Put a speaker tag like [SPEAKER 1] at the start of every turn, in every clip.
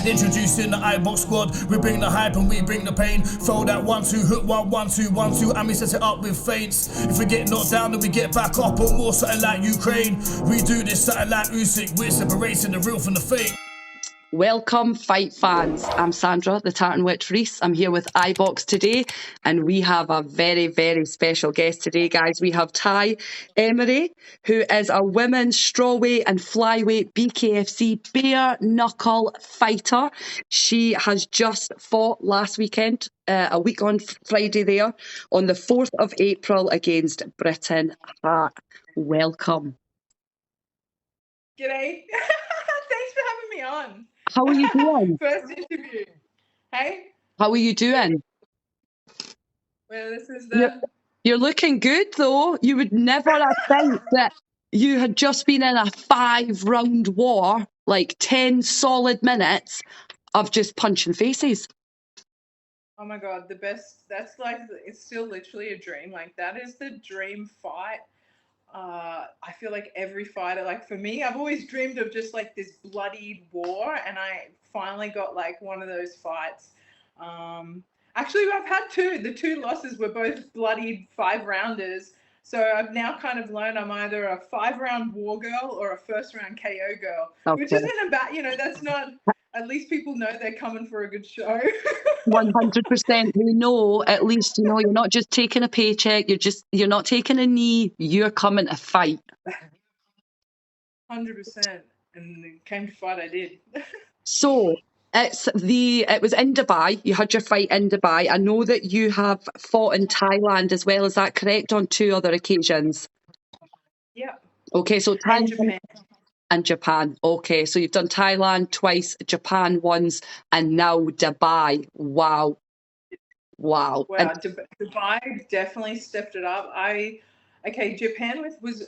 [SPEAKER 1] Introducing the iBox squad. We bring the hype and we bring the pain. Throw that 1-2 hook, 1-1-2-1-2, and we set it up with feints. If we get knocked down, then we get back up and more something like Ukraine. We do this something like Usyk. We're separating the real from the fake.
[SPEAKER 2] Welcome, fight fans. I'm Sandra, the Tartan Witch Reese. I'm here with iBox today, and we have a very, very special guest today, guys. We have Tai Emery, who is a women's strawweight and flyweight BKFC bare knuckle fighter. She has just fought last weekend, a week on Friday there, on the 4th of April against Britain Hart. Welcome.
[SPEAKER 3] G'day. Thanks for having me on.
[SPEAKER 2] How are you doing?
[SPEAKER 3] First interview. Hey?
[SPEAKER 2] How are you doing?
[SPEAKER 3] Well, this is the...
[SPEAKER 2] You're looking good, though. You would never have thought that you had just been in a 5-round war, like 10 solid minutes of just punching faces.
[SPEAKER 3] Oh my God, the best. That's like, it's still literally a dream. Like, that is the dream fight. I feel like every fighter, like for me, I've always dreamed of just like this bloodied war, and I finally got like one of those fights. Actually, I've had two. The two losses were both bloodied 5-rounders. So I've now kind of learned I'm either a 5-round war girl or a first-round KO girl, which isn't about, that's not, at least people know they're coming for a good show.
[SPEAKER 2] 100%. We know, at least, you're not just taking a paycheck. You're not taking a knee. You're coming to fight.
[SPEAKER 3] 100%. And it came to fight, I did.
[SPEAKER 2] So it was in Dubai. You had your fight in Dubai. I know that you have fought in Thailand as well. Is that correct? On 2 other occasions?
[SPEAKER 3] Yeah.
[SPEAKER 2] Okay, so Thailand
[SPEAKER 3] Japan.
[SPEAKER 2] And Japan. Okay, so you've done Thailand twice, Japan once, and now Dubai. Wow.
[SPEAKER 3] Wow, Dubai definitely stepped it up. Japan was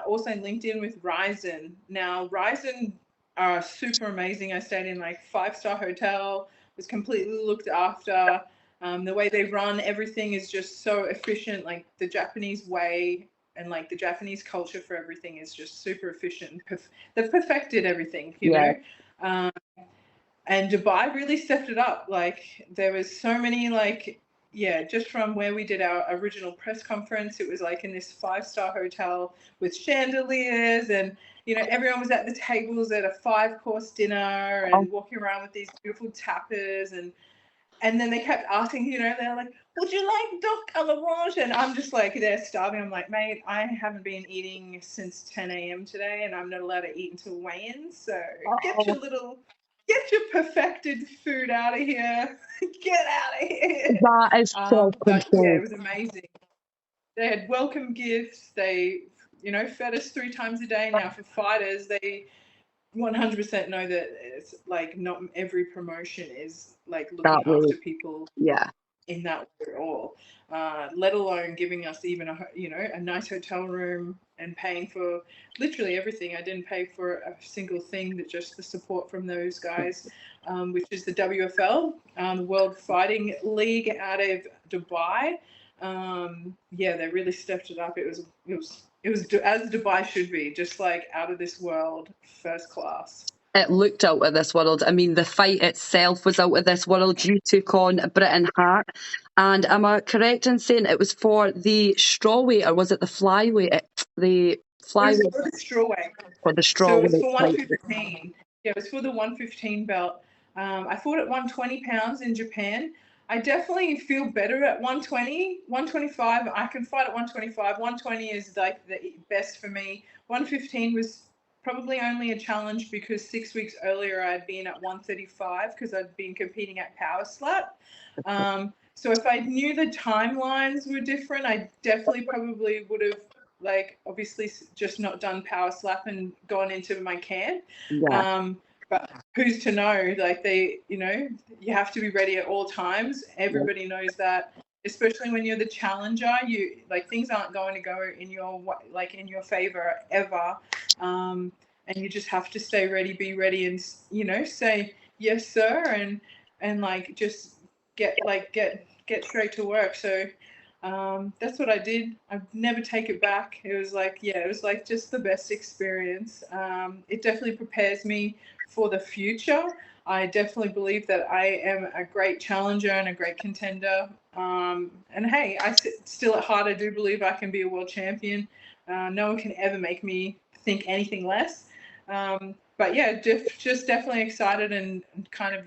[SPEAKER 3] also linked in with Ryzen. Now, Ryzen are super amazing. I stayed in like 5-star hotel, was completely looked after. The way they run everything is just so efficient, like the Japanese way. And like the Japanese culture for everything is just super efficient. They've perfected everything, you know. And Dubai really stepped it up. Like there was so many just from where we did our original press conference, it was like in this 5-star hotel with chandeliers, and everyone was at the tables at a 5-course dinner and walking around with these beautiful tapas, and then they kept asking, they're like, would you like duck à l'orange? And I'm just like, they're starving. I'm like, mate, I haven't been eating since 10 a.m. today, and I'm not allowed to eat until weigh-in. So get your perfected food out of here. Get out of here.
[SPEAKER 2] That is so
[SPEAKER 3] but yeah, it was amazing. They had welcome gifts. They, fed us 3 times a day. Now for fighters, they 100% know that it's like not every promotion is like looking after people in that way at all, let alone giving us even a nice hotel room and paying for literally everything. I didn't pay for a single thing, but just the support from those guys, which is the WFL, the World Fighting League out of Dubai. They really stepped it up. It was as Dubai should be, just like out of this world, first class.
[SPEAKER 2] It looked out of this world. I mean, the fight itself was out of this world. You took on Britain Hart. And am I correct in saying it was for the strawweight, or was it the flyweight? The flyweight.
[SPEAKER 3] It was for the strawweight.
[SPEAKER 2] For the strawweight.
[SPEAKER 3] So it was for 115. Yeah, it was for the 115 belt. I fought at 120 pounds in Japan. I definitely feel better at 120, 125. I can fight at 125. 120 is like the best for me. 115 was probably only a challenge because 6 weeks earlier I'd been at 135 because I'd been competing at Power Slap. So if I knew the timelines were different, I definitely probably would have obviously just not done Power Slap and gone into my camp. But who's to know? Like you have to be ready at all times. Everybody knows that, especially when you're the challenger. You things aren't going to go in your favor ever, and you just have to stay ready, be ready, and say yes, sir, and just get straight to work. So that's what I did. I'd never take it back. It was just the best experience. It definitely prepares me for the future. I definitely believe that I am a great challenger and a great contender. And hey, still at heart, I do believe I can be a world champion. No one can ever make me think anything less. But yeah, just definitely excited and kind of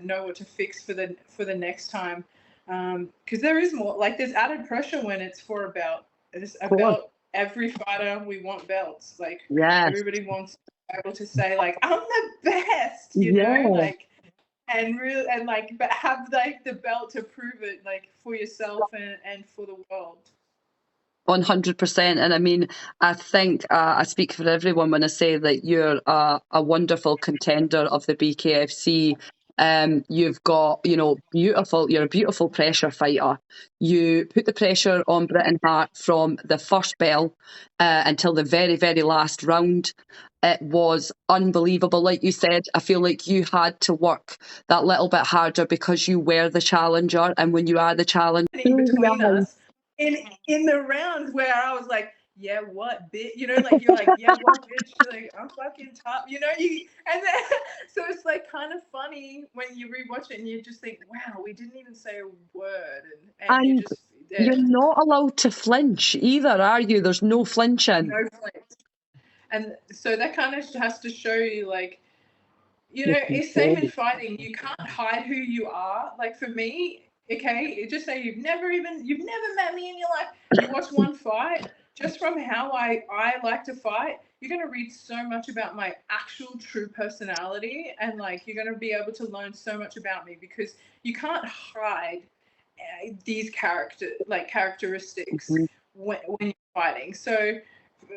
[SPEAKER 3] know what to fix for the next time. Because there is more, like there's added pressure when it's for a belt. It's a belt. Every fighter, we want belts. Like everybody wants to be able to say like I'm the best, you know, like and like but have like the belt to prove it, like for yourself and for the world.
[SPEAKER 2] 100%. And I mean, I think I speak for everyone when I say that you're a wonderful contender of the BKFC. You've got, you're a beautiful pressure fighter. You put the pressure on Britain Hart from the first bell until the very, very last round. It was unbelievable. Like you said, I feel like you had to work that little bit harder because you were the challenger. And when you are the challenger,
[SPEAKER 3] in between us, in the rounds where I was like, yeah, what bitch, you know, like you're like, yeah, what bitch, like I'm fucking tough, you know, and then so it's like kind of funny when you rewatch it and you just think, wow, we didn't even say a word, and you just
[SPEAKER 2] you're not allowed to flinch either, are you? There's no flinching.
[SPEAKER 3] No flinch, and so that kind of has to show you, like, you know, it's same in fighting. You can't hide who you are. Like for me, okay, just say you've never met me in your life. You watch one fight, just from how I like to fight, you're gonna read so much about my actual true personality, and like you're gonna be able to learn so much about me because you can't hide these characteristics when you're fighting. So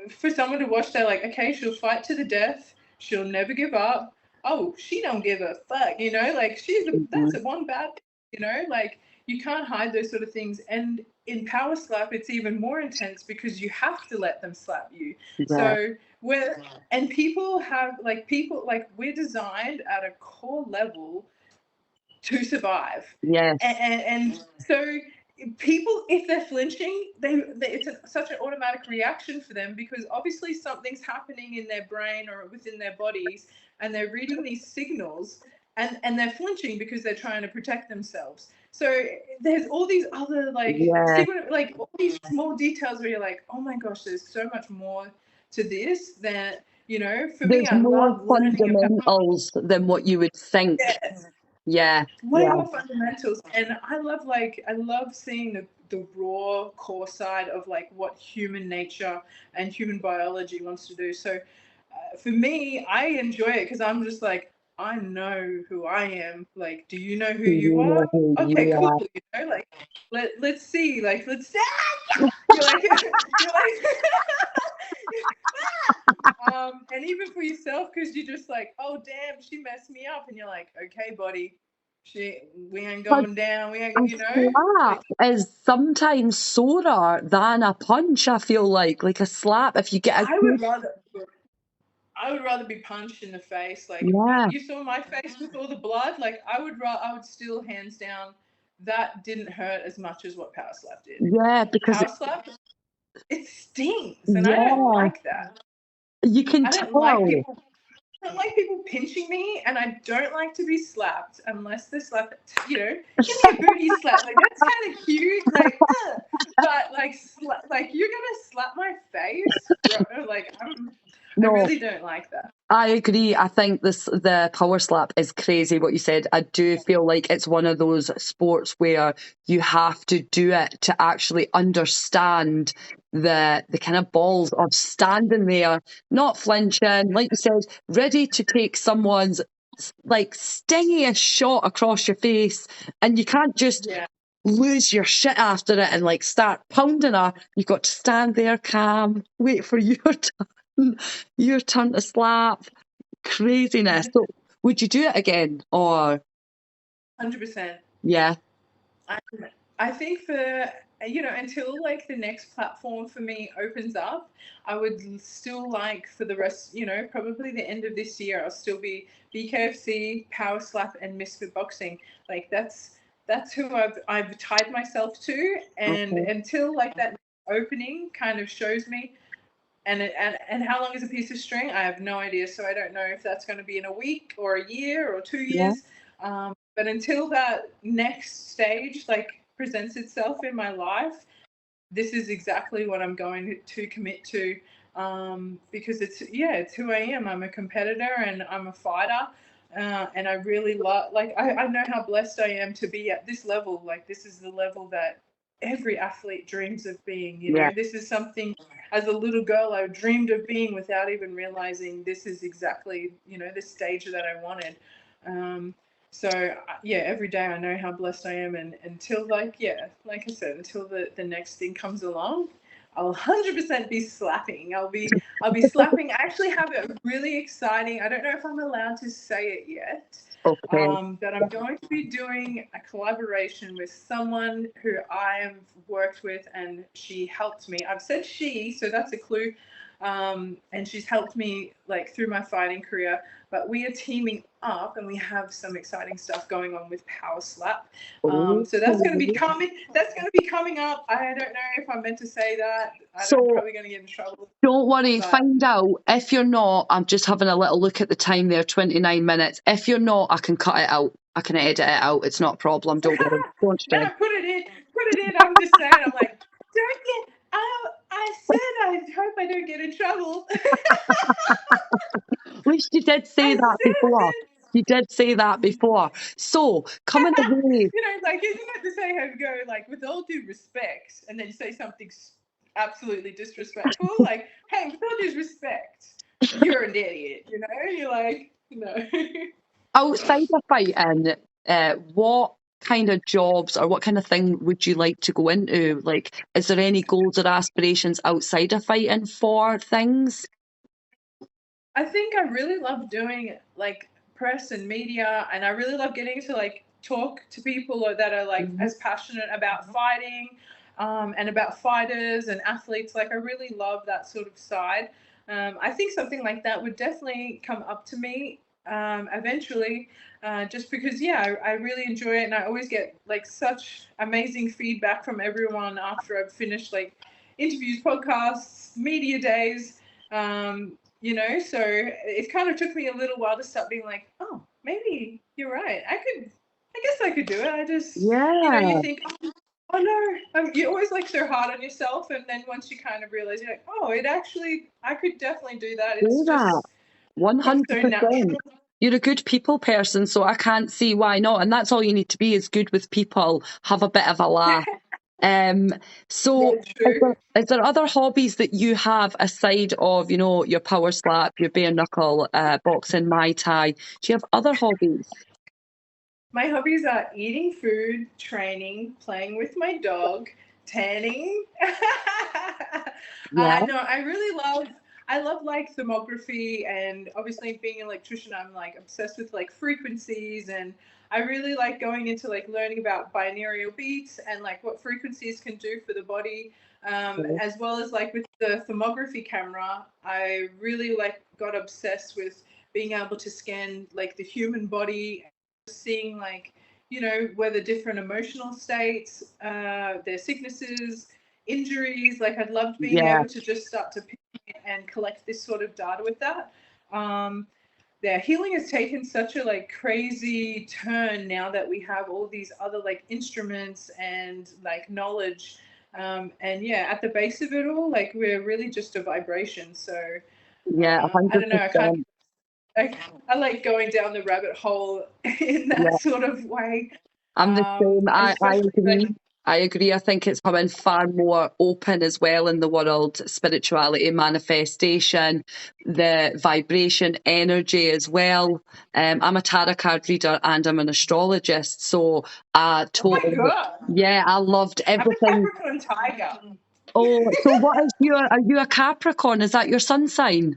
[SPEAKER 3] for someone to watch, they're like, okay, she'll fight to the death. She'll never give up. Oh, she don't give a fuck, you know, like that's a one bad, you know, like you can't hide those sort of things. And in power slap, it's even more intense because you have to let them slap you. So people we're designed at a core level to survive. And so people, if they're flinching, it's such an automatic reaction for them because obviously something's happening in their brain or within their bodies, and they're reading these signals, and they're flinching because they're trying to protect themselves. So there's all these other all these small details where you're like, oh my gosh, there's so much more to this than, you know, for me, I love
[SPEAKER 2] fundamentals than what you would think.
[SPEAKER 3] Way more fundamentals. And I love seeing the raw core side of like what human nature and human biology wants to do. So for me, I enjoy it because I'm just like, I know who I am. Like, do you know who you are? Okay, cool. You know, like let's see. Like, let's see. You're like and even for yourself, because you're just like, oh damn, she messed me up, and you're like, okay, buddy, we ain't going down. We ain't, you know.
[SPEAKER 2] Slap is sometimes sorer than a punch. I feel like a slap. If you get
[SPEAKER 3] I would rather be punched in the face. Like you saw my face with all the blood. Like I would still, hands down, that didn't hurt as much as what power slap did.
[SPEAKER 2] Yeah, because
[SPEAKER 3] power slap, it stings, and I don't like that.
[SPEAKER 2] You can
[SPEAKER 3] I don't like people pinching me, and I don't like to be slapped unless they slap, you know, give me a booty slap. Like that's kind of cute, like, but like you're gonna slap my face, bro. Like I really don't like that.
[SPEAKER 2] I agree. I think the power slap is crazy what you said. I do feel like it's one of those sports where you have to do it to actually understand the kind of balls of standing there, not flinching, like you said, ready to take someone's like stingiest shot across your face, and you can't just lose your shit after it and like start pounding her. You've got to stand there calm, wait for your turn to slap. Craziness. So would you do it again, or
[SPEAKER 3] 100%?
[SPEAKER 2] Yeah.
[SPEAKER 3] I think for, you know, until like the next platform for me opens up, I would still like for the rest, you know, probably the end of this year, I'll still be BKFC, Power Slap, and Misfit Boxing. Like that's who I've tied myself to, and until like that opening kind of shows me, And how long is a piece of string? I have no idea. So I don't know if that's going to be in a week or a year or 2
[SPEAKER 2] Yeah.
[SPEAKER 3] years. But until that next stage like presents itself in my life, this is exactly what I'm going to commit to. Because it's who I am. I'm a competitor and I'm a fighter. And I really love, like, I know how blessed I am to be at this level. Like, this is the level that every athlete dreams of being.
[SPEAKER 2] Yeah.
[SPEAKER 3] This is something as a little girl I dreamed of being without even realizing this is exactly, the stage that I wanted. So yeah, every day I know how blessed I am, and until like I said, until the next thing comes along, I'll 100% be slapping. I'll be slapping. I actually have a really exciting. I don't know if I'm allowed to say it yet.
[SPEAKER 2] Okay.
[SPEAKER 3] But I'm going to be doing a collaboration with someone who I've worked with, and she helped me. I've said she, so that's a clue. And she's helped me like through my fighting career. But we are teaming up, and we have some exciting stuff going on with Power Slap. So that's going to be coming. That's going to be coming up. I don't know if I'm meant to say that. I'm probably going to get in trouble.
[SPEAKER 2] Don't worry, find out. If you're not, I'm just having a little look at the time there, 29 minutes. If you're not, I can cut it out. I can edit it out. It's not a problem. Don't worry. Don't stress.
[SPEAKER 3] No, put it in. Put it in. I'm just saying. I'm like, don't get. I said I hope I don't get in trouble.
[SPEAKER 2] At least you did say that before. You did say that before. So, coming away.
[SPEAKER 3] Like, isn't it the saying how you go, like, with all due respect, and then you say something absolutely disrespectful? Like, hey, with all due respect, you're an idiot, You're like, no.
[SPEAKER 2] Outside of fighting, what kind of jobs or what kind of thing would you like to go into? Like, is there any goals or aspirations outside of fighting for things?
[SPEAKER 3] I think I really love doing like press and media, and I really love getting to like talk to people that are like as passionate about fighting, and about fighters and athletes. Like, I really love that sort of side. I think something like that would definitely come up to me eventually, just because I really enjoy it, and I always get like such amazing feedback from everyone after I've finished like interviews, podcasts, media days. So it kind of took me a little while to start being like, oh, maybe you're right. I guess I could do it. I just, you think, oh no, you're always like so hard on yourself. And then once you kind of realize, you're like, oh, I could definitely do that. It's just
[SPEAKER 2] 100%. You're a good people person, so I can't see why not. And that's all you need to be, is good with people, have a bit of a laugh. So is there other hobbies that you have aside of, your power slap, your bare knuckle, boxing, Muay Thai? Do you have other hobbies?
[SPEAKER 3] My hobbies are eating food, training, playing with my dog, tanning.
[SPEAKER 2] Yeah.
[SPEAKER 3] No, I love like thermography, and obviously being an electrician, I'm like obsessed with like frequencies, and I really like going into like learning about binaural beats and like what frequencies can do for the body. As well as like with the thermography camera, I really like got obsessed with being able to scan like the human body, seeing like whether different emotional states, their sicknesses, injuries. Like, I'd loved being able to just start to pick and collect this sort of data with that. Healing has taken such a like crazy turn now that we have all these other like instruments and like knowledge, and at the base of it all, like, we're really just a vibration. So
[SPEAKER 2] I
[SPEAKER 3] don't know, I like going down the rabbit hole in that sort of way.
[SPEAKER 2] I'm the same. I agree. I agree. I think it's becoming far more open as well in the world. Spirituality, manifestation, the vibration, energy as well. I'm a tarot card reader and I'm an astrologist. So I totally, I loved everything.
[SPEAKER 3] I'm a Capricorn tiger.
[SPEAKER 2] Oh, so are you a Capricorn? Is that your sun sign?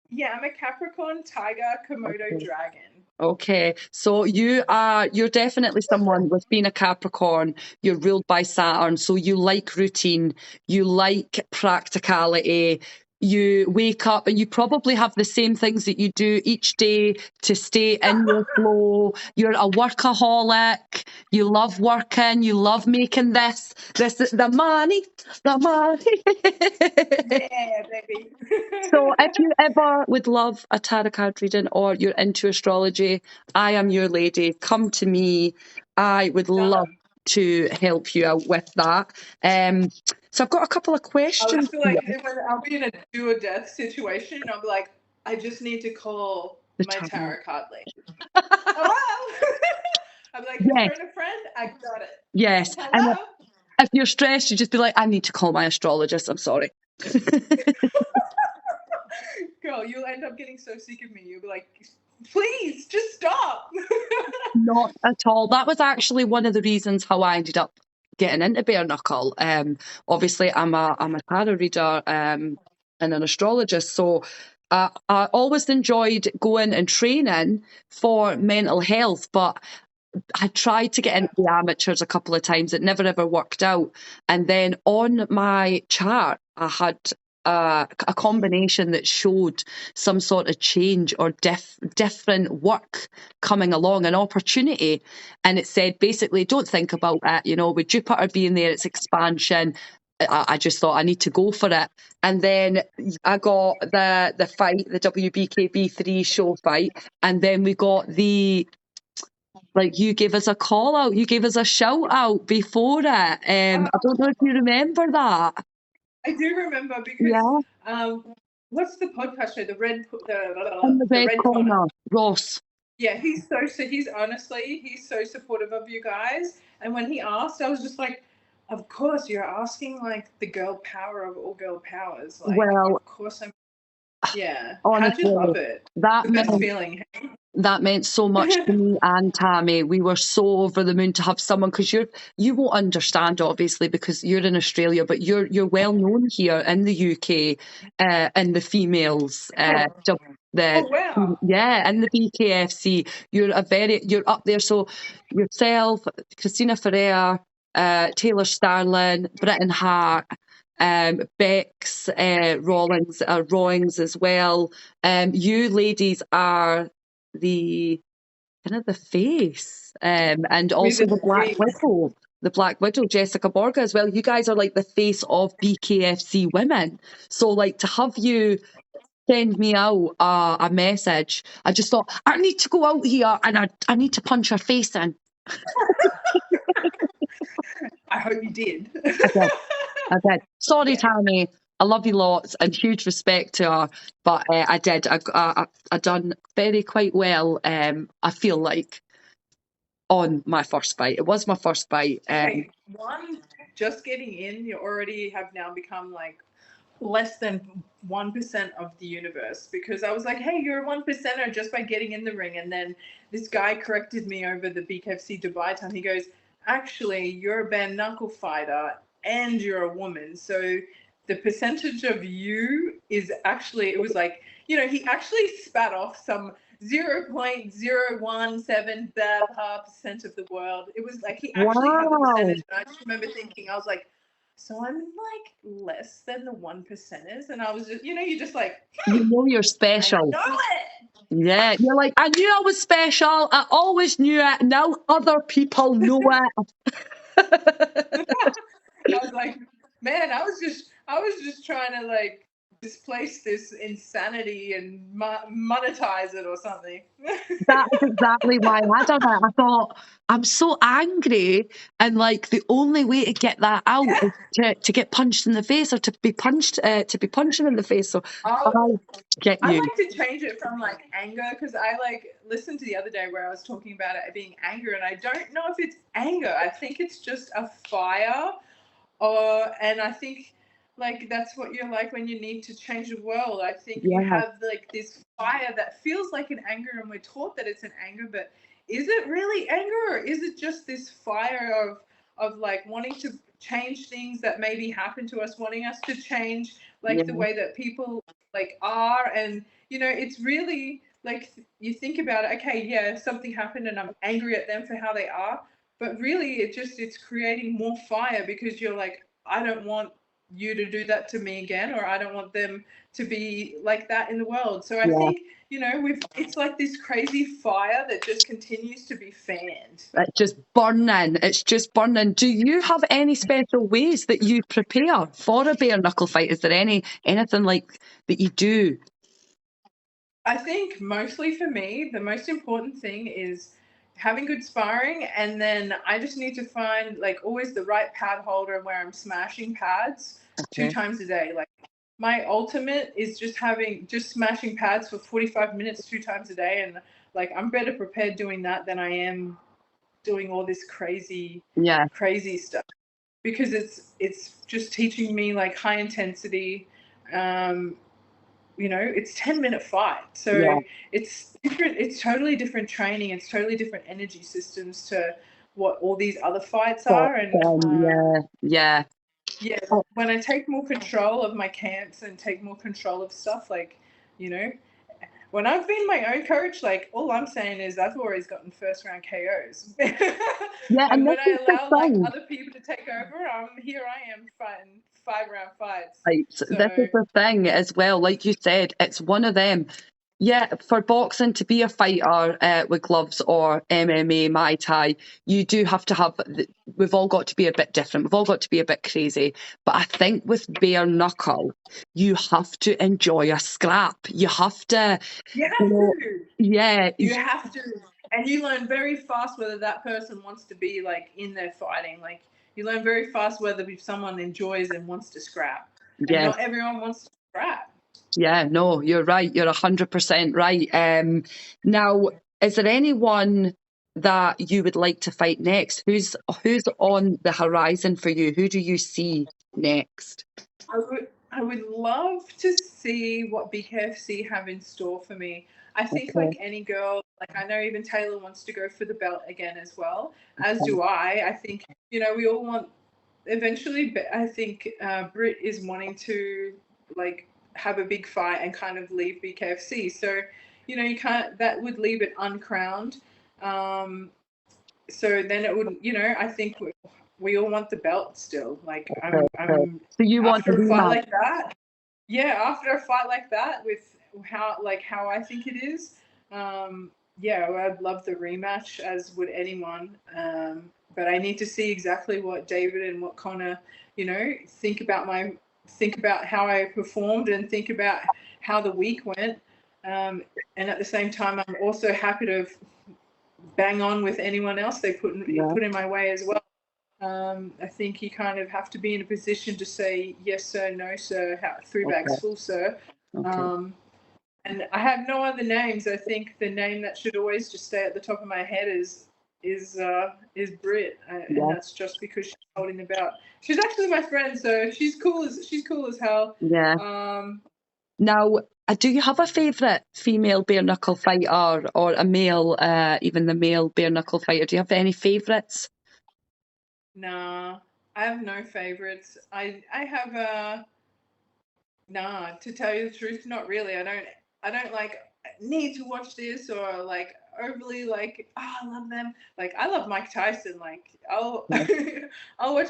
[SPEAKER 3] Yeah, I'm a Capricorn tiger Komodo dragon.
[SPEAKER 2] Okay, so you're definitely someone, with being a Capricorn, you're ruled by Saturn, so you like routine, you like practicality, you wake up and you probably have the same things that you do each day to stay in your flow. You're a workaholic. You love working. You love making the money.
[SPEAKER 3] Yeah, baby.
[SPEAKER 2] So if you ever would love a tarot card reading or you're into astrology, I am your lady. Come to me. I would love to help you out with that. So I've got a couple of
[SPEAKER 3] I
[SPEAKER 2] questions.
[SPEAKER 3] feel like I'll be in a do or death situation. I'll be like, I just need to call my tarot card lady. Hello. I'm like,
[SPEAKER 2] Yes.
[SPEAKER 3] a friend. I got it.
[SPEAKER 2] Yes.
[SPEAKER 3] Hello.
[SPEAKER 2] And if you're stressed, you just be like, I need to call my astrologist. I'm sorry.
[SPEAKER 3] Girl, you'll end up getting so sick of me. You'll be like, please, just stop.
[SPEAKER 2] Not at all. That was actually one of the reasons how I ended up getting into bare knuckle. Obviously, I'm a tarot reader and an astrologist, so I always enjoyed going and training for mental health, but I tried to get into the amateurs a couple of times. It never ever worked out. And then on my chart, I had a combination that showed some sort of change or different work coming along, an opportunity. And it said, basically, don't think about it. You know, with Jupiter being there, it's expansion. I just thought I need to go for it. And then I got the fight, the WBKB3 show fight. And then we got like, you gave us a call out, you gave us a shout out before it. I don't know if you remember that.
[SPEAKER 3] I do remember because what's the podcast show? The Red
[SPEAKER 2] Corner, Ross.
[SPEAKER 3] Yeah, he's so supportive of you guys. And when he asked, I was just like, of course you're asking like the girl power of all girl powers. Like,
[SPEAKER 2] well,
[SPEAKER 3] of course I'm. Yeah,
[SPEAKER 2] honestly,
[SPEAKER 3] how'd you love it?
[SPEAKER 2] That
[SPEAKER 3] the best feeling.
[SPEAKER 2] That meant so much to me and Tammy. We were so over the moon to have someone, because you won't understand, obviously, because you're in Australia, but you're well known here in the UK, in the females.
[SPEAKER 3] Wow.
[SPEAKER 2] And the BKFC. You're up there. So yourself, Christina Ferrer, Taylor Starlin, Britton Hart, Bex Rawlings as well. You ladies are the kind of the face, and also the Black Widow, Jessica Borga as well. You guys are like the face of BKFC women. So like, to have you send me out a message, I just thought, I need to go out here and I need to punch her face in.
[SPEAKER 3] I hope you did.
[SPEAKER 2] I did. Sorry, Tammy. I love you lots and huge respect to her, but I did. I done quite well. I feel like on my first bite. It was my first bite.
[SPEAKER 3] Just getting in, you already have now become like less than 1% of the universe, because I was like, hey, you're a 1%er just by getting in the ring. And then this guy corrected me over the BKFC Dubai time. He goes, actually, you're a bare knuckle fighter and you're a woman. So the percentage of you is actually, it was like, you know, he actually spat off some 0.017% of the world. It was like he actually had the percentage. And I just remember thinking, I was like, so I'm like less than the 1%ers. And I was just, you just like,
[SPEAKER 2] you know you're special.
[SPEAKER 3] I know it.
[SPEAKER 2] Yeah, you're like, I knew I was special. I always knew it. Now other people know it.
[SPEAKER 3] I was like, man, I was just trying to like displace this insanity and monetize it or something.
[SPEAKER 2] That is exactly why I done it. I thought, I'm so angry, and like the only way to get that out is to get punched in the face, or to be punched in the face. So I'll get you.
[SPEAKER 3] I like to change it from like anger, because I like listened to the other day where I was talking about it being anger, and I don't know if it's anger. I think it's just a fire, and I think like that's what you're like when you need to change the world. I think you have like this fire that feels like an anger, and we're taught that it's an anger, but is it really anger, or is it just this fire of like wanting to change things that maybe happen to us, wanting us to change like the way that people like are? And it's really like, you think about it, okay, yeah, something happened and I'm angry at them for how they are, but really it's creating more fire, because you're like, I don't want you to do that to me again, or I don't want them to be like that in the world. So I think, you know, it's like this crazy fire that just continues to be fanned.
[SPEAKER 2] It's just burning. It's just burning. Do you have any special ways that you prepare for a bare knuckle fight? Is there anything like that you do?
[SPEAKER 3] I think mostly for me, the most important thing is having good sparring, and then I just need to find like always the right pad holder where I'm smashing pads 2 times a day. Like my ultimate is just smashing pads for 45 minutes 2 times a day, and like I'm better prepared doing that than I am doing all this crazy stuff, because it's just teaching me like high intensity. You know, it's 10-minute fight, so it's different. It's totally different training. It's totally different energy systems to what all these other fights are. And when I take more control of my camps and take more control of stuff, like, you know, when I've been my own coach, like all I'm saying is I've always gotten first round KOs. And when I allow like other people to take over, here I am fighting 5-round fights.
[SPEAKER 2] Right. So this is the thing as well. Like you said, it's one of them. Yeah, for boxing to be a fighter with gloves or MMA, Muay Thai, you do have to have. We've all got to be a bit different. We've all got to be a bit crazy. But I think with bare knuckle, you have to enjoy a scrap. You have to.
[SPEAKER 3] You have to.
[SPEAKER 2] Yeah.
[SPEAKER 3] You have to, and you learn very fast whether that person wants to be like in there fighting. Like you learn very fast whether if someone enjoys and wants to scrap. And not everyone wants to scrap.
[SPEAKER 2] Yeah, no, you're right. You're 100% right. Now, is there anyone that you would like to fight next? Who's on the horizon for you? Who do you see next?
[SPEAKER 3] I would love to see what BKFC have in store for me. I think like any girl, like I know even Taylor wants to go for the belt again as well, as do I. I think, you know, we all want eventually, but I think Britt is wanting to like have a big fight and kind of leave BKFC. So, you know, that would leave it uncrowned. So then it would, you know, I think we all want the belt still. Like I'm
[SPEAKER 2] so you want
[SPEAKER 3] after a fight like that. Yeah, after a fight like that with how I think it is. Yeah, I'd love the rematch, as would anyone. But I need to see exactly what David and what Connor, you know, think about how I performed and think about how the week went. And at the same time, I'm also happy to bang on with anyone else they put in my way as well. I think you kind of have to be in a position to say yes sir, no sir, 3 bags full sir. And I have no other names. I think the name that should always just stay at the top of my head is Britt, and that's just because she's holding the belt. She's actually my friend, so she's cool as hell.
[SPEAKER 2] Now, do you have a favourite female bare knuckle fighter or a male, even the male bare knuckle fighter? Do you have any favourites?
[SPEAKER 3] Nah, I have no favourites. I have nah, to tell you the truth, not really. I don't like need to watch this or like overly like, oh, I love them. Like I love Mike Tyson. Like I'll I'll watch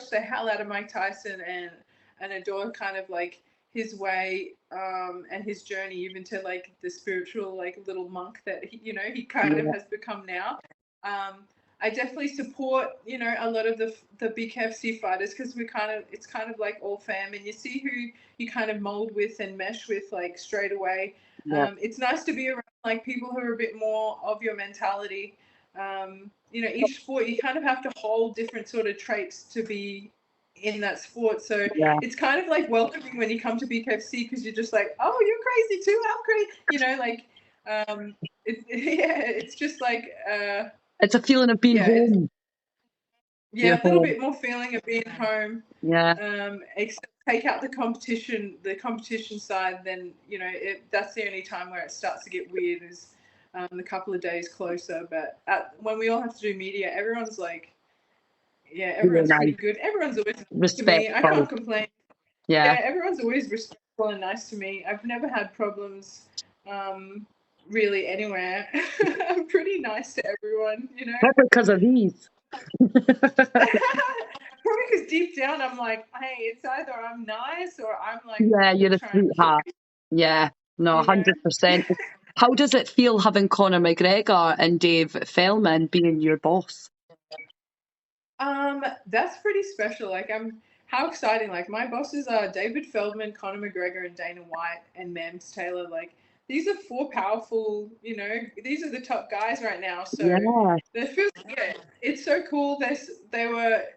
[SPEAKER 3] the hell out of Mike Tyson and adore kind of like his way and his journey, even to like the spiritual like little monk that he kind of has become now. I definitely support, you know, a lot of the BKFC fighters, because it's kind of like all fam, and you see who you kind of mold with and mesh with like straight away. It's nice to be around like people who are a bit more of your mentality. You know, each sport you kind of have to hold different sort of traits to be in that sport. So it's kind of like welcoming when you come to BKFC, because you're just like, oh, you're crazy too, I'm crazy. You know, like it's just like
[SPEAKER 2] it's a feeling of being home.
[SPEAKER 3] Yeah, a little bit more feeling of being home. Except take out the competition side, then, you know, that's the only time where it starts to get weird, is a couple of days closer. But when we all have to do media, everyone's like, everyone's pretty good. Everyone's always nice to me. I can't complain. Everyone's always respectful and nice to me. I've never had problems really anywhere. I'm pretty nice to everyone, you know.
[SPEAKER 2] Probably because of these.
[SPEAKER 3] because deep down I'm like, hey, it's either I'm nice or I'm like,
[SPEAKER 2] Yeah, you're a
[SPEAKER 3] trying to kill
[SPEAKER 2] sweetheart. Yeah, no,
[SPEAKER 3] you, you know?
[SPEAKER 2] 100%. How does it feel having Conor McGregor and Dave Feldman being your boss?
[SPEAKER 3] That's pretty special. Like, how exciting. Like, my bosses are David Feldman, Conor McGregor, and Dana White, and Mams Taylor. Like, these are four powerful, these are the top guys right now. So
[SPEAKER 2] Yeah.
[SPEAKER 3] yeah, it's so cool. I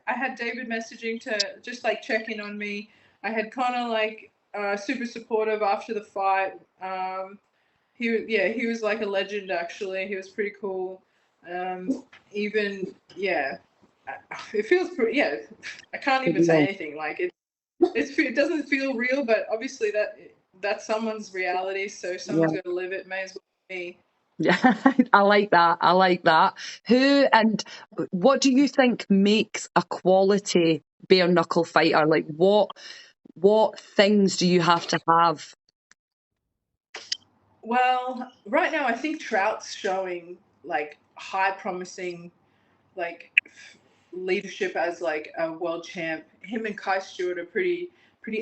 [SPEAKER 3] had David messaging to just like check in on me. I had Conor like super supportive after the fight. He was like a legend actually. He was pretty cool. Even yeah, it feels pretty. Yeah, I can't even say anything. Like it doesn't feel real, but obviously that's someone's reality. So someone's got to live it. May as well be me.
[SPEAKER 2] Yeah, I like that. I like that. Who and what do you think makes a quality bare knuckle fighter? Like what things do you have to have?
[SPEAKER 3] Well, right now I think Trout's showing like high promising like leadership as like a world champ. Him and Kai Stewart are pretty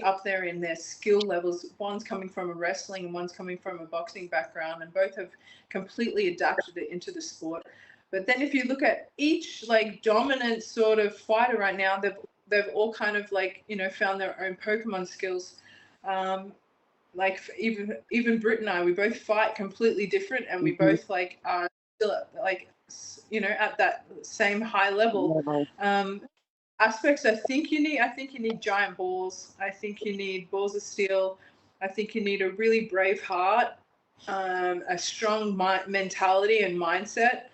[SPEAKER 3] up there in their skill levels. One's coming from a wrestling and one's coming from a boxing background, and both have completely adapted it into the sport. But then if you look at each like dominant sort of fighter right now, they've all kind of like found their own Pokemon skills. Like even Britt and I, we both fight completely different, and we both like are still like at that same high level. Aspects I think you need giant balls. I think you need balls of steel. I think you need a really brave heart, a strong mentality and mindset,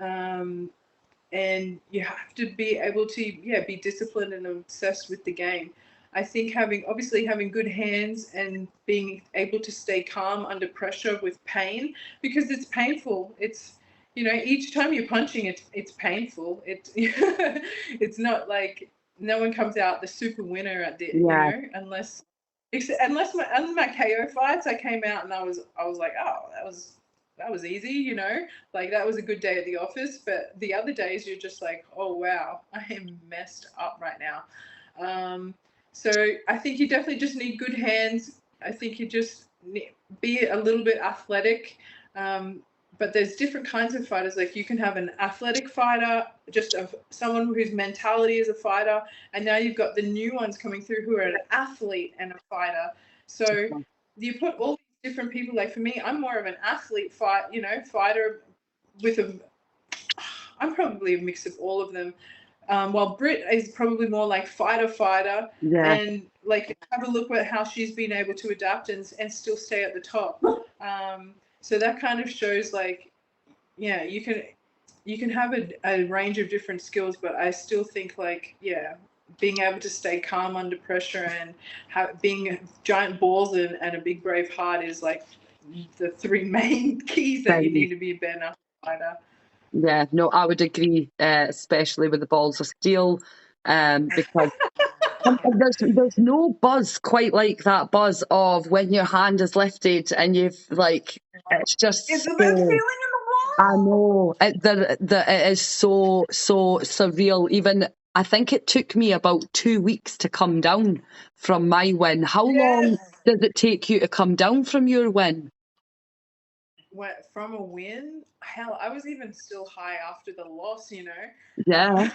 [SPEAKER 3] and you have to be able to be disciplined and obsessed with the game. I think having good hands and being able to stay calm under pressure with pain, because it's painful. It's each time you're punching, it's painful. It's not like no one comes out the super winner at the unless my KO fights, I came out and I was like, oh, that was easy, like that was a good day at the office. But the other days you're just like, oh wow, I am messed up right now. So I think you definitely just need good hands. I think you just be a little bit athletic. But there's different kinds of fighters. Like you can have an athletic fighter, just someone whose mentality is a fighter, and now you've got the new ones coming through who are an athlete and a fighter. So you put all these different people. Like for me, I'm more of an athlete fighter with I'm probably a mix of all of them. While Britt is probably more like fighter, and like have a look at how she's been able to adapt and still stay at the top. So that kind of shows like, you can have a range of different skills, but I still think like, being able to stay calm under pressure and being giant balls and a big brave heart is like the three main keys that you need to be a bare knuckle fighter.
[SPEAKER 2] Yeah, no, I would agree, especially with the balls of steel, because there's no buzz quite like that buzz of when your hand is lifted and you've like it's just
[SPEAKER 3] it's the best feeling in the world.
[SPEAKER 2] I know it is so surreal. Even I think it took me about 2 weeks to come down from my win. How long does it take you to come down from your win?
[SPEAKER 3] From a win? Hell, I was even still high after the loss,
[SPEAKER 2] Yeah.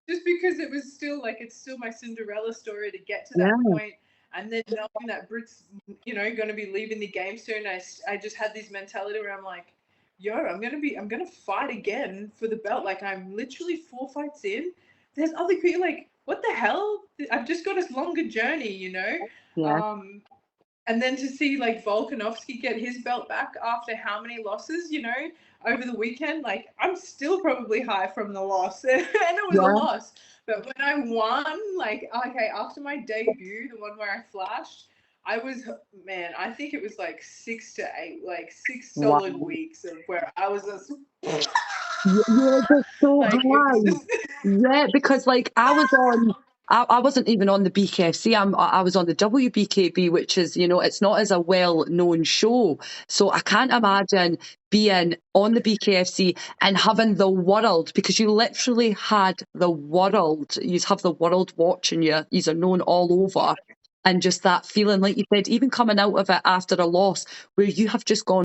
[SPEAKER 3] just because it was still like, it's still my Cinderella story to get to that point. And then knowing that Britt's, going to be leaving the game soon, I just had this mentality where I'm like, yo, I'm going to fight again for the belt. Like I'm literally 4 fights in. There's other people like, what the hell? I've just got a longer journey,
[SPEAKER 2] Yeah.
[SPEAKER 3] And then to see like Volkanovski get his belt back after how many losses, over the weekend, like I'm still probably high from the loss, and it was a loss. But when I won, like, okay, after my debut, the one where I flashed, I think it was like 6 to 8, like 6 solid weeks of where I was just
[SPEAKER 2] You're just so
[SPEAKER 3] like,
[SPEAKER 2] high. Yeah, because like I I wasn't even on the BKFC. I was on the WBKB, which is, you know, it's not as a well-known show. So I can't imagine being on the BKFC and having the world, because you literally had the world. You have the world watching you. These are known all over. And just that feeling, like you said, even coming out of it after a loss, where you have just gone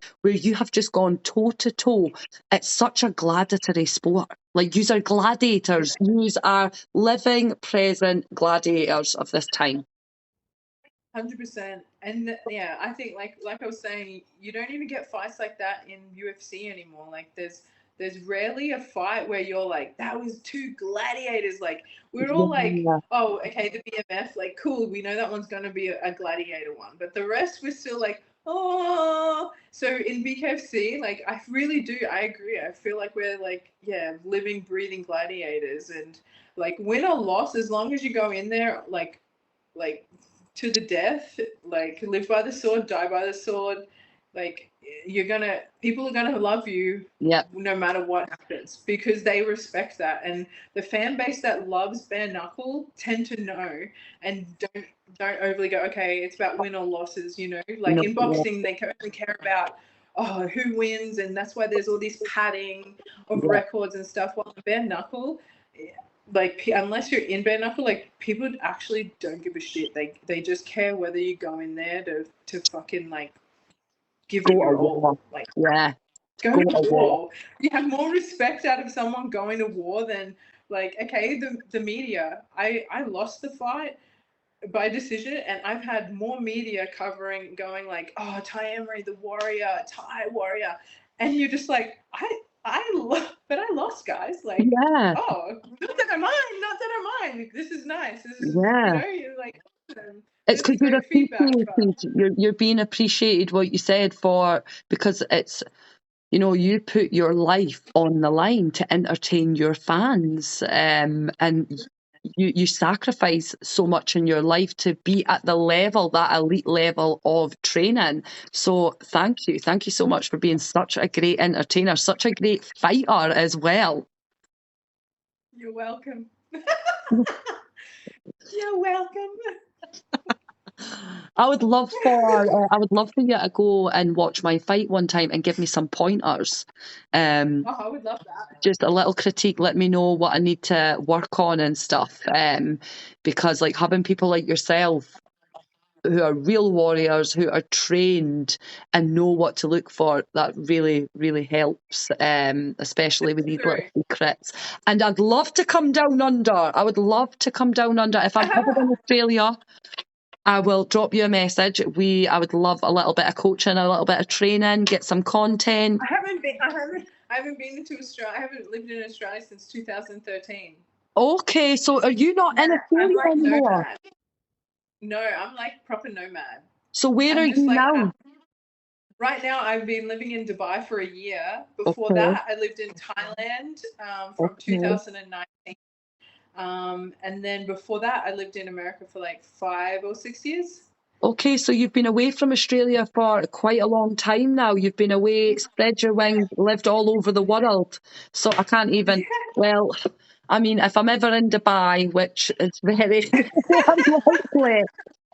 [SPEAKER 2] toe to toe. It's such a gladiatory sport. Like, yous are gladiators. Yous are living, present gladiators of this time.
[SPEAKER 3] 100%. And yeah, I think like I was saying, you don't even get fights like that in UFC anymore. Like there's rarely a fight where you're like, that was two gladiators. Like we're all like,
[SPEAKER 2] Yeah.
[SPEAKER 3] oh, okay, the BMF, like cool, we know that one's gonna be a gladiator one. But the rest we're still like, oh. So in BKFC, like I really do, I agree. I feel like we're like, yeah, living, breathing gladiators, and like win or loss, as long as you go in there like to the death, like live by the sword, die by the sword, like people are gonna love you,
[SPEAKER 2] Yeah.
[SPEAKER 3] no matter what happens, because they respect that. And the fan base that loves bare knuckle tend to know and don't overly go, okay, it's about win or losses, you know, like
[SPEAKER 2] No,
[SPEAKER 3] in boxing they only care about who wins, and that's why there's all this padding of records and stuff. While the bare knuckle, like unless you're in bare knuckle, like people actually don't give a shit. They just care whether you go in there to fucking like give it your all. Like go to war. You have more respect out of someone going to war than like, okay, the media. I lost the fight by decision, and I've had more media covering, going like, oh, Tai Emery the warrior, Tai warrior, and you're just like, but I lost, guys. Like, oh, not that I mind. This is nice. This is, you know, you're like,
[SPEAKER 2] it's because you're appreciated. You're being appreciated, what you said, for, because it's, you know, you put your life on the line to entertain your fans, and you sacrifice so much in your life to be at the level, that elite level of training. So thank you so much for being such a great entertainer, such a great fighter as well.
[SPEAKER 3] You're welcome. You're welcome.
[SPEAKER 2] I would love for you to go and watch my fight one time and give me some pointers.
[SPEAKER 3] I would love that.
[SPEAKER 2] Just a little critique, let me know what I need to work on and stuff. Because like having people like yourself who are real warriors, who are trained and know what to look for, that really, really helps, especially with these little secrets. And I'd love to come down under. I would love to come down under. If I'm ever in Australia, I will drop you a message. I would love a little bit of coaching, a little bit of training, get some content.
[SPEAKER 3] I haven't been to Australia. I haven't lived in Australia since 2013.
[SPEAKER 2] Okay, so are you not in Australia anymore?
[SPEAKER 3] Nomad. No, I'm like proper nomad.
[SPEAKER 2] So where are you now?
[SPEAKER 3] Right now, I've been living in Dubai for a year. Before that, I lived in Thailand from 2019. And then before that, I lived in America for like 5 or 6 years.
[SPEAKER 2] Okay, so you've been away from Australia for quite a long time now. You've been away, spread your wings, lived all over the world. So I can't even, well, I mean, if I'm ever in Dubai, which is very unlikely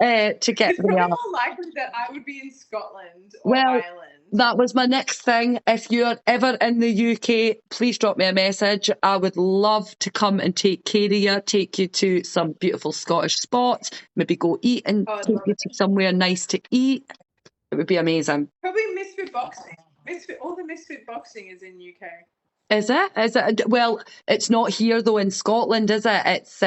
[SPEAKER 2] to get
[SPEAKER 3] it's
[SPEAKER 2] there.
[SPEAKER 3] It's more likely that I would be in Scotland or Ireland.
[SPEAKER 2] That was my next thing. If you're ever in the UK, please drop me a message. I would love to come and take care of you, take you to some beautiful Scottish spots, maybe go eat and take you to somewhere nice to eat. It would be amazing.
[SPEAKER 3] Probably Misfit Boxing. All the Misfit Boxing is in UK.
[SPEAKER 2] Is it? Well, it's not here though in Scotland, is it? It's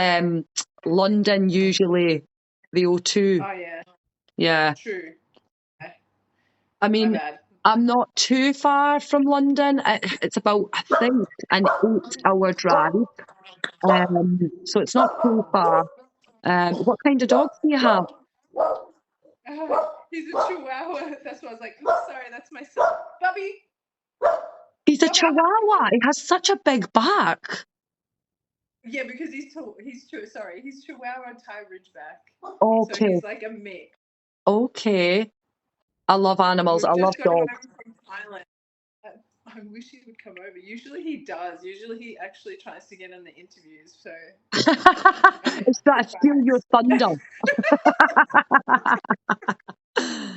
[SPEAKER 2] London usually, the O2.
[SPEAKER 3] Oh yeah.
[SPEAKER 2] Yeah.
[SPEAKER 3] True.
[SPEAKER 2] I mean, I'm not too far from London. It's about, I think, an 8-hour drive. So it's not too far. What kind of dogs do you have?
[SPEAKER 3] He's a Chihuahua. That's why I was like, oh, sorry, that's my son. Bubby!
[SPEAKER 2] He's a Chihuahua. He has such a big bark.
[SPEAKER 3] Yeah, because he's Chihuahua Thai Ridgeback.
[SPEAKER 2] Okay.
[SPEAKER 3] So he's like a mix.
[SPEAKER 2] Okay. I love animals. I love dogs.
[SPEAKER 3] From Thailand. I wish he would come over. Usually he does. Usually he actually tries to get in the interviews. So
[SPEAKER 2] It's that steal your thunder.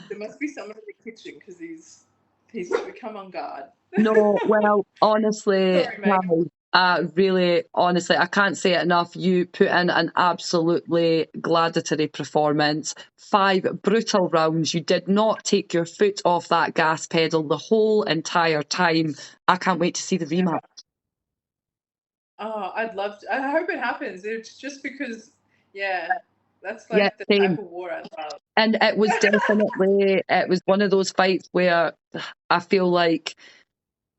[SPEAKER 3] there must be someone in the kitchen because he's become on guard.
[SPEAKER 2] No, well, honestly,
[SPEAKER 3] Sorry, mate.
[SPEAKER 2] really, honestly, I can't say it enough. You put in an absolutely gladiatory performance. 5 brutal rounds. You did not take your foot off that gas pedal the whole entire time. I can't wait to see the rematch.
[SPEAKER 3] Oh, I'd love to. I hope it happens. It's just because, yeah, that's like the
[SPEAKER 2] same.
[SPEAKER 3] type of war I love.
[SPEAKER 2] And it was definitely, it was one of those fights where I feel like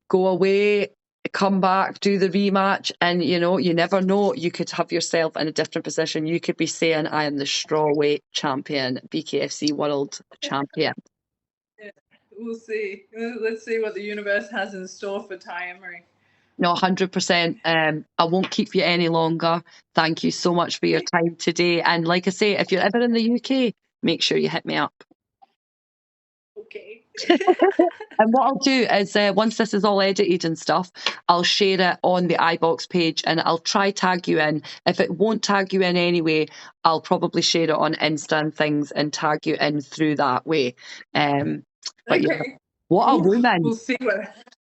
[SPEAKER 2] go away, come back, do the rematch, and you know, you never know, you could have yourself in a different position. You could be saying, I am the strawweight champion, BKFC world champion.
[SPEAKER 3] Yeah, we'll see. Let's see what the universe has in store for Tai Emery.
[SPEAKER 2] No, 100%. I won't keep you any longer. Thank you so much for your time today. And like I say, if you're ever in the UK, make sure you hit me up.
[SPEAKER 3] Okay.
[SPEAKER 2] And what I'll do is once this is all edited and stuff, I'll share it on the iBox page and I'll try tag you in. If it won't tag you in anyway, I'll probably share it on Insta and things and tag you in through that way. But
[SPEAKER 3] okay.
[SPEAKER 2] Yeah, what a woman.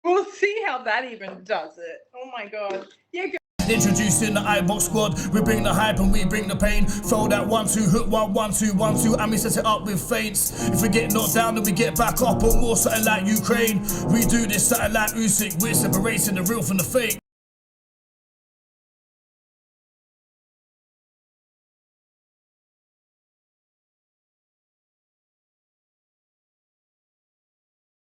[SPEAKER 3] We'll see how that even does it. Oh my God. Yeah.
[SPEAKER 1] Introducing the iBox squad, we bring the hype and we bring the pain. Throw that 1-2, hook 1-1-2-1-2, and we set it up with feints. If we get knocked down, then we get back up, or more something like Ukraine. We do this something like Usyk, we're separating the real from the fake.